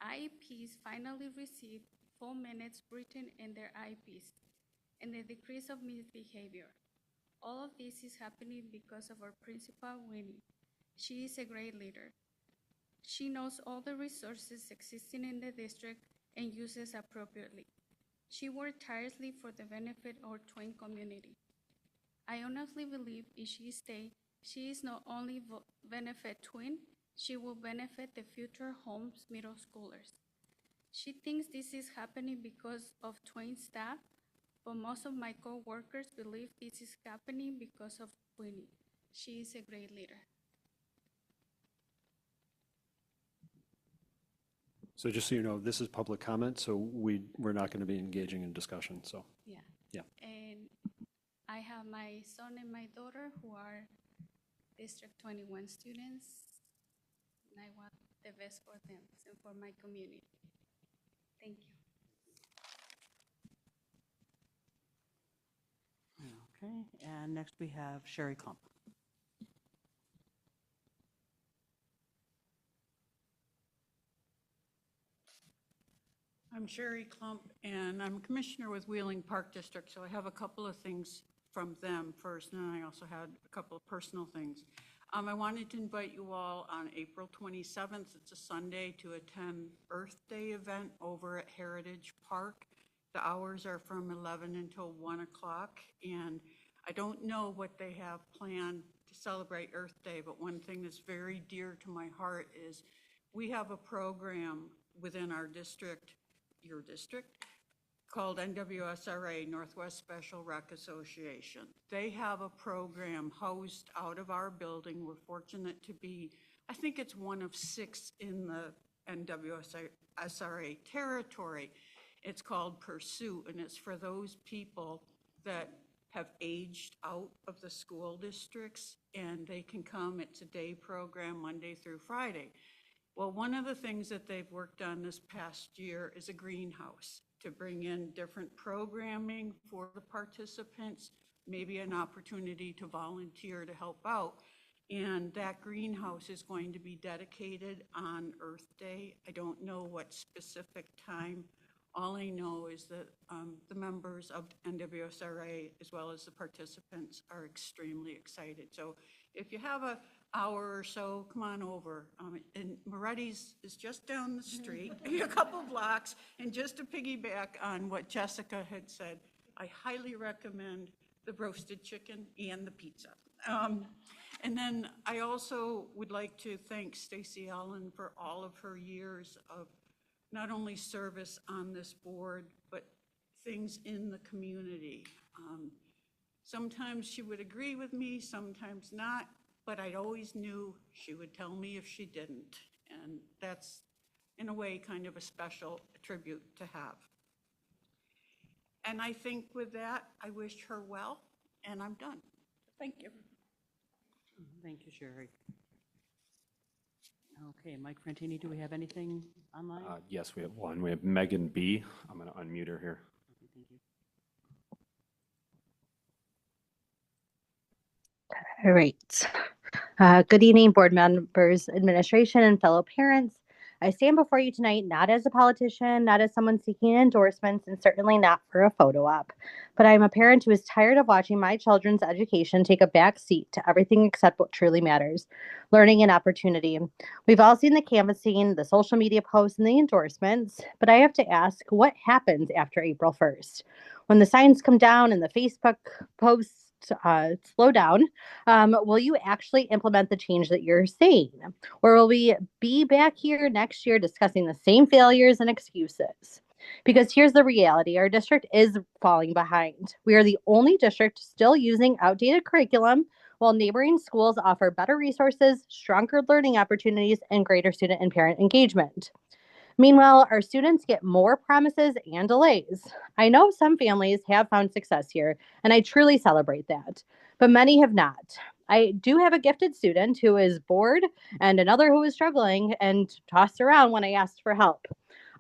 Speaker 18: IEPs finally received full minutes written in their IEPs, and the decrease of misbehavior. All of this is happening because of our principal, Winnie. She is a great leader. She knows all the resources existing in the district and uses appropriately. She worked tirelessly for the benefit of our Twain community. I honestly believe if she stays, she is not only benefit Twain, she will benefit the future Holmes middle schoolers. She thinks this is happening because of Twain staff, but most of my co-workers believe this is happening because of Winnie. She is a great leader.
Speaker 4: So just so you know, this is public comment, so we're not going to be engaging in discussion, so.
Speaker 18: Yeah.
Speaker 4: Yeah.
Speaker 18: And I have my son and my daughter who are District 21 students, and I want the best for them and for my community. Thank you.
Speaker 1: Okay, and next we have Sherry Klump.
Speaker 19: I'm Sherry Klump, and I'm a commissioner with Wheeling Park District, so I have a couple of things from them first, and then I also had a couple of personal things. I wanted to invite you all on April 27th, it's a Sunday, to attend Earth Day event over at Heritage Park. The hours are from 11 until 1 o'clock, and I don't know what they have planned to celebrate Earth Day, but one thing that's very dear to my heart is we have a program within our district, your district, called NWSRA, Northwest Special Rec Association. They have a program housed out of our building. We're fortunate to be, I think it's one of 6 in the NWSRA territory. It's called Pursuit, and it's for those people that have aged out of the school districts, and they can come. It's a day program, Monday through Friday. Well, one of the things that they've worked on this past year is a greenhouse to bring in different programming for the participants, maybe an opportunity to volunteer to help out. And that greenhouse is going to be dedicated on Earth Day. I don't know what specific time. All I know is that the members of NWSRA, as well as the participants, are extremely excited. So if you have an hour or so, come on over. And Moretti's is just down the street, a couple blocks. And just to piggyback on what Jessica had said, I highly recommend the roasted chicken and the pizza. And then I also would like to thank Stacy Allen for all of her years of not only service on this board, but things in the community. Sometimes she would agree with me, sometimes not, but I always knew she would tell me if she didn't. And that's, in a way, kind of a special tribute to have. And I think with that, I wish her well, and I'm done. Thank you.
Speaker 1: Thank you, Sherry. Okay, Mike Frantini, do we have anything online?
Speaker 20: Yes, we have one. We have Megan B. I'm going to unmute her here.
Speaker 1: Okay, thank you.
Speaker 21: All right. Good evening, board members, administration, and fellow parents. I stand before you tonight not as a politician, not as someone seeking endorsements, and certainly not for a photo op, but I'm a parent who is tired of watching my children's education take a back seat to everything except what truly matters, learning and opportunity. We've all seen the canvassing, the social media posts, and the endorsements, but I have to ask, what happens after April 1st? When the signs come down and the Facebook posts slow down, will you actually implement the change that you're saying? Or will we be back here next year discussing the same failures and excuses? Because here's the reality, our district is falling behind. We are the only district still using outdated curriculum, while neighboring schools offer better resources, stronger learning opportunities, and greater student and parent engagement. Meanwhile, our students get more promises and delays. I know some families have found success here, and I truly celebrate that, but many have not. I do have a gifted student who is bored and another who is struggling and tossed around when I asked for help.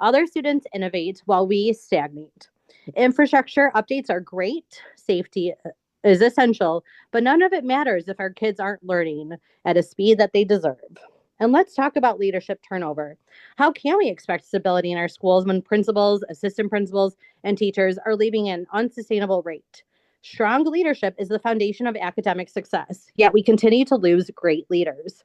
Speaker 21: Other students innovate while we stagnate. Infrastructure updates are great, safety is essential, but none of it matters if our kids aren't learning at a speed that they deserve. And let's talk about leadership turnover. How can we expect stability in our schools when principals, assistant principals, and teachers are leaving at an unsustainable rate? Strong leadership is the foundation of academic success, yet we continue to lose great leaders.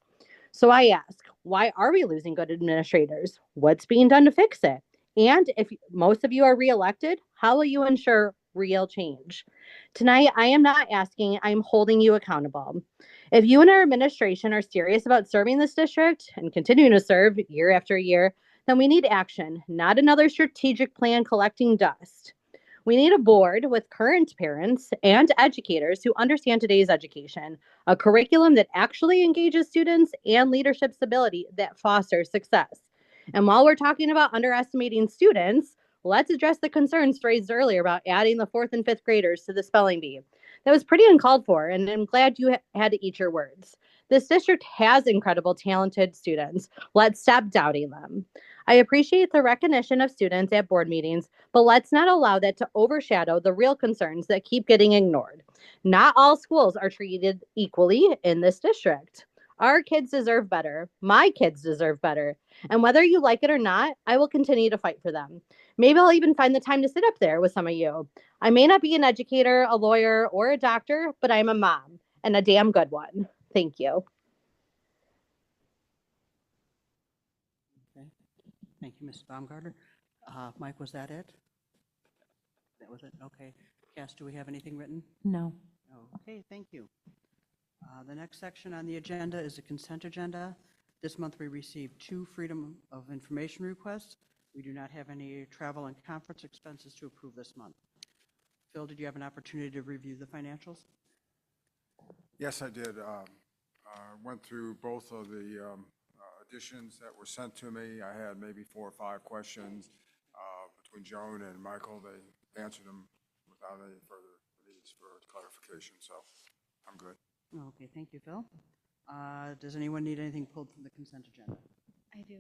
Speaker 21: So I ask, why are we losing good administrators? What's being done to fix it? And if most of you are reelected, how will you ensure real change? Tonight, I am not asking, I'm holding you accountable. If you and our administration are serious about serving this district and continuing to serve year after year, then we need action, not another strategic plan collecting dust. We need a board with current parents and educators who understand today's education, a curriculum that actually engages students, and leadership stability that fosters success. And while we're talking about underestimating students, let's address the concerns raised earlier about adding the 4th and 5th graders to the spelling bee. That was pretty uncalled for, and I'm glad you had to eat your words. This district has incredible, talented students. Let's stop doubting them. I appreciate the recognition of students at board meetings, but let's not allow that to overshadow the real concerns that keep getting ignored. Not all schools are treated equally in this district. Our kids deserve better. My kids deserve better. And whether you like it or not, I will continue to fight for them. Maybe I'll even find the time to sit up there with some of you. I may not be an educator, a lawyer, or a doctor, but I'm a mom, and a damn good one. Thank you.
Speaker 1: Okay. Thank you, Ms. Baumgartner. Mike, was that it? That was it? Okay. Cass, do we have anything written?
Speaker 5: No.
Speaker 1: Okay, thank you. The next section on the agenda is the consent agenda. This month we received 2 Freedom of Information requests. We do not have any travel and conference expenses to approve this month. Phil, did you have an opportunity to review the financials?
Speaker 11: Yes, I did. Went through both of the additions that were sent to me. I had maybe 4 or 5 questions between Joan and Michael. They answered them without any further needs for clarification, so I'm good.
Speaker 1: Okay, thank you, Phil. Does anyone need anything pulled from the consent agenda?
Speaker 15: I do.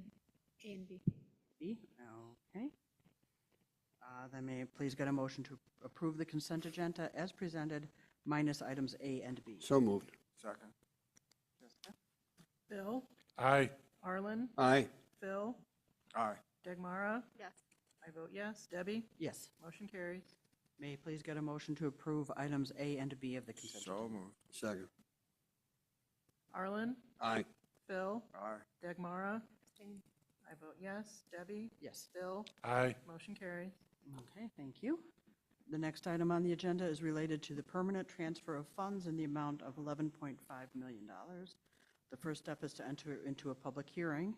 Speaker 18: A and B.
Speaker 1: B, okay. Then may I please get a motion to approve the consent agenda as presented, minus items A and B?
Speaker 12: So moved.
Speaker 11: Second.
Speaker 2: Bill,
Speaker 3: Aye.
Speaker 2: Arlen,
Speaker 12: Aye.
Speaker 2: Phil,
Speaker 11: Aye.
Speaker 2: Dagmara.
Speaker 15: Yes.
Speaker 2: I vote yes. Debbie?
Speaker 1: Yes.
Speaker 2: Motion carries.
Speaker 1: May I please get a motion to approve items A and B of the consent agenda?
Speaker 11: So moved.
Speaker 12: Second.
Speaker 2: Arlen,
Speaker 12: Aye.
Speaker 2: Phil,
Speaker 11: Aye.
Speaker 2: Dagmara. I vote yes. Debbie?
Speaker 1: Yes.
Speaker 2: Bill?
Speaker 3: Aye.
Speaker 2: Motion carries.
Speaker 1: Okay, thank you. The next item on the agenda is related to the permanent transfer of funds in the amount of $11.5 million. The first step is to enter into a public hearing.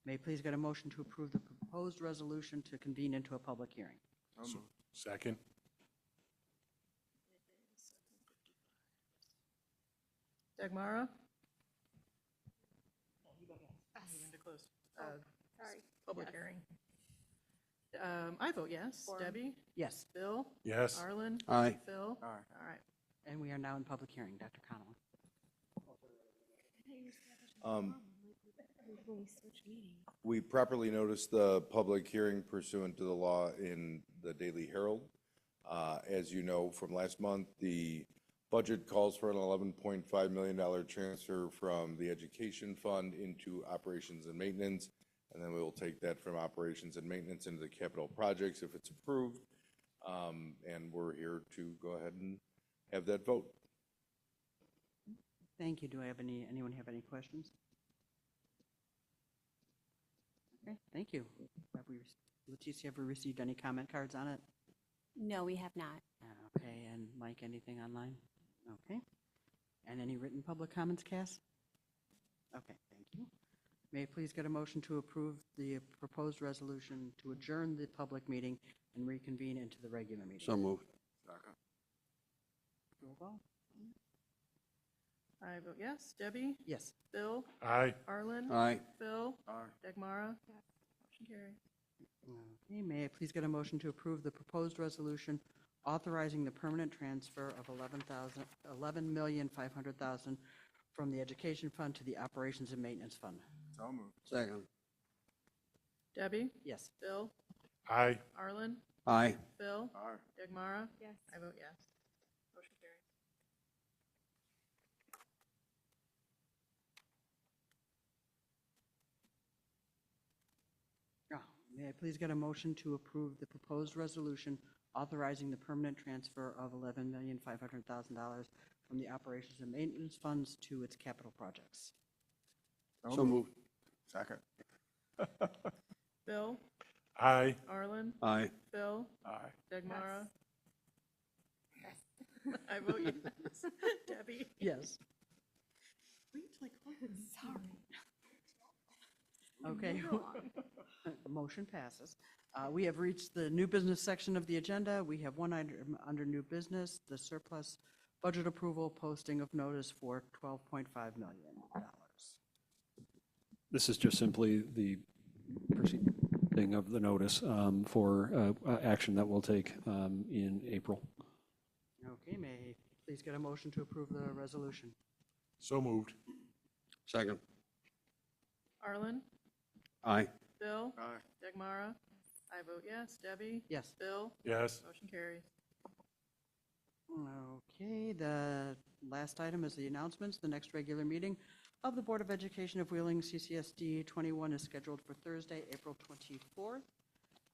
Speaker 1: May I please get a motion to approve the proposed resolution to convene into a public hearing?
Speaker 11: So moved.
Speaker 3: Second.
Speaker 2: Dagmara? Moving to close,
Speaker 15: Sorry.
Speaker 2: public
Speaker 15: Yes.
Speaker 2: hearing. I vote yes. Debbie?
Speaker 1: Yes,
Speaker 2: Bill?
Speaker 3: Yes.
Speaker 2: Arlen?
Speaker 12: Aye.
Speaker 2: Phil?
Speaker 11: Aye.
Speaker 2: All right.
Speaker 1: and we are now in public hearing. Dr. Connolly.
Speaker 7: We properly noticed the public hearing pursuant to the law in the Daily Herald. As you know from last month, the budget calls for an $11.5 million transfer from the education fund into operations and maintenance. And then we will take that from operations and maintenance into the capital projects if it's approved. And we're here to go ahead and have that vote.
Speaker 1: Thank you. Do I have anyone have any questions? Okay, thank you. Leticia, have we received any comment cards on it?
Speaker 22: No, we have not.
Speaker 1: Okay, and Mike, anything online? Okay. And any written public comments, Cass? Okay, thank you. May I please get a motion to approve the proposed resolution to adjourn the public meeting and reconvene into the regular meeting?
Speaker 12: So moved.
Speaker 11: Second.
Speaker 1: Roll call?
Speaker 2: I vote yes. Debbie?
Speaker 1: Yes.
Speaker 2: Bill?
Speaker 3: Aye.
Speaker 2: Arlen?
Speaker 12: Aye.
Speaker 2: Phil?
Speaker 11: Aye.
Speaker 2: Dagmara? Motion carries.
Speaker 1: Okay, may I please get a motion to approve the proposed resolution authorizing the permanent transfer of $11,500,000 from the education fund to the operations and maintenance fund?
Speaker 11: So moved.
Speaker 12: Second.
Speaker 2: Debbie?
Speaker 1: Yes.
Speaker 2: Bill?
Speaker 3: Aye.
Speaker 2: Arlen?
Speaker 12: Aye.
Speaker 2: Phil?
Speaker 11: Aye.
Speaker 2: Dagmara?
Speaker 15: Yes.
Speaker 2: I vote yes. Motion carries.
Speaker 1: May I please get a motion to approve the proposed resolution authorizing the permanent transfer of $11,500,000 from the operations and maintenance funds to its capital projects?
Speaker 12: So moved.
Speaker 11: Second.
Speaker 2: Bill?
Speaker 3: Aye.
Speaker 2: Arlen?
Speaker 12: Aye.
Speaker 2: Phil?
Speaker 11: Aye.
Speaker 2: Dagmara? I vote yes. Debbie?
Speaker 1: Yes.
Speaker 2: Wait till I call. Sorry.
Speaker 1: Okay. Motion passes. We have reached the new business section of the agenda. We have one item under new business, the surplus budget approval, posting of notice for $12.5 million.
Speaker 4: This is just simply the proceeding of the notice for action that we'll take in April.
Speaker 1: Okay, may I please get a motion to approve the resolution?
Speaker 3: So moved.
Speaker 12: Second.
Speaker 2: Arlen?
Speaker 12: Aye.
Speaker 2: Bill?
Speaker 11: Aye.
Speaker 2: Dagmara? I vote yes. Debbie?
Speaker 1: Yes.
Speaker 2: Bill?
Speaker 3: Yes.
Speaker 2: Motion carries.
Speaker 1: Okay, the last item is the announcements. The next regular meeting of the Board of Education of Wheeling, CCSD21, is scheduled for Thursday, April 24th.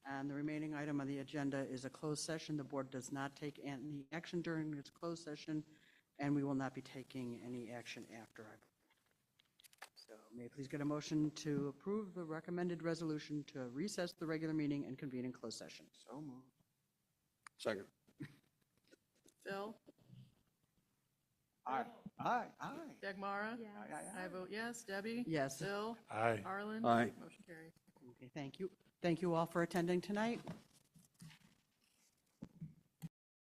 Speaker 1: And the remaining item on the agenda is a closed session. The board does not take any action during its closed session, and we will not be taking any action after. So may I please get a motion to approve the recommended resolution to recess the regular meeting and convene in closed session?
Speaker 11: So moved.
Speaker 12: Second.
Speaker 2: Phil?
Speaker 11: Aye. Aye. Aye.
Speaker 2: Dagmara?
Speaker 15: Yes.
Speaker 11: Aye, aye, aye.
Speaker 2: I vote yes. Debbie?
Speaker 1: Yes.
Speaker 2: Bill?
Speaker 3: Aye.
Speaker 2: Arlen?
Speaker 12: Aye.
Speaker 2: Motion carries.
Speaker 1: Okay, thank you. Thank you all for attending tonight.